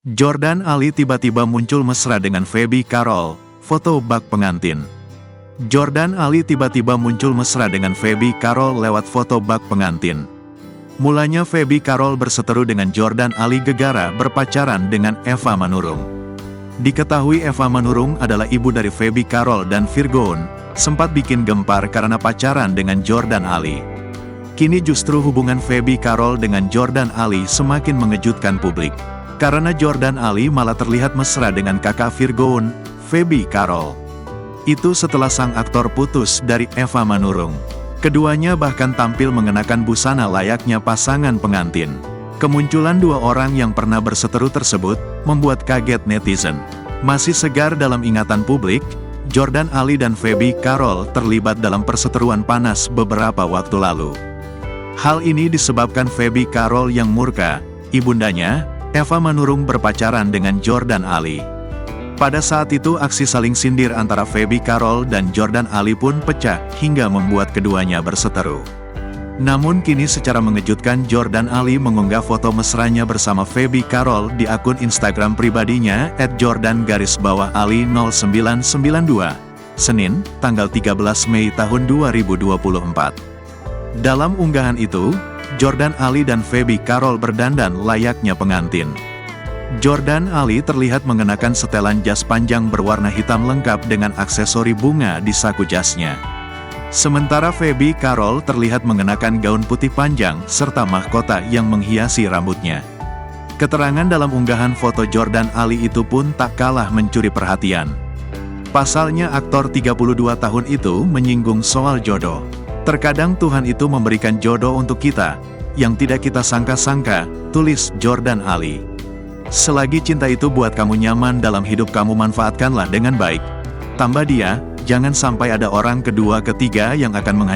Jordan Ali tiba-tiba muncul mesra dengan Feby Carol, foto bak pengantin. Jordan Ali tiba-tiba muncul mesra dengan Feby Carol lewat foto bak pengantin. Mulanya Feby Carol berseteru dengan Jordan Ali gegara berpacaran dengan Eva Manurung. Diketahui Eva Manurung adalah ibu dari Feby Carol dan Virgoon, sempat bikin gempar karena pacaran dengan Jordan Ali. Kini justru hubungan Feby Carol dengan Jordan Ali semakin mengejutkan publik. Karena Jordan Ali malah terlihat mesra dengan kakak Virgoon, Feby Carol. Itu setelah sang aktor putus dari Eva Manurung. Keduanya bahkan tampil mengenakan busana layaknya pasangan pengantin. Kemunculan dua orang yang pernah berseteru tersebut, membuat kaget netizen. Masih segar dalam ingatan publik, Jordan Ali dan Feby Carol terlibat dalam perseteruan panas beberapa waktu lalu. Hal ini disebabkan Feby Carol yang murka, ibundanya, Eva Manurung berpacaran dengan Jordan Ali. Pada saat itu aksi saling sindir antara Feby Carol dan Jordan Ali pun pecah hingga membuat keduanya berseteru. Namun kini secara mengejutkan Jordan Ali mengunggah foto mesranya bersama Feby Carol di akun Instagram pribadinya @jordan_ali0992, Senin, tanggal 13 Mei tahun 2024. Dalam unggahan itu, Jordan Ali dan Feby Carol berdandan layaknya pengantin. Jordan Ali terlihat mengenakan setelan jas panjang berwarna hitam lengkap dengan aksesori bunga di saku jasnya. Sementara Feby Carol terlihat mengenakan gaun putih panjang serta mahkota yang menghiasi rambutnya. Keterangan dalam unggahan foto Jordan Ali itu pun tak kalah mencuri perhatian. Pasalnya aktor 32 tahun itu menyinggung soal jodoh. Terkadang Tuhan itu memberikan jodoh untuk kita, yang tidak kita sangka-sangka, tulis Jordan Ali. Selagi cinta itu buat kamu nyaman dalam hidup kamu manfaatkanlah dengan baik. Tambah dia, jangan sampai ada orang kedua ketiga yang akan menghancurkan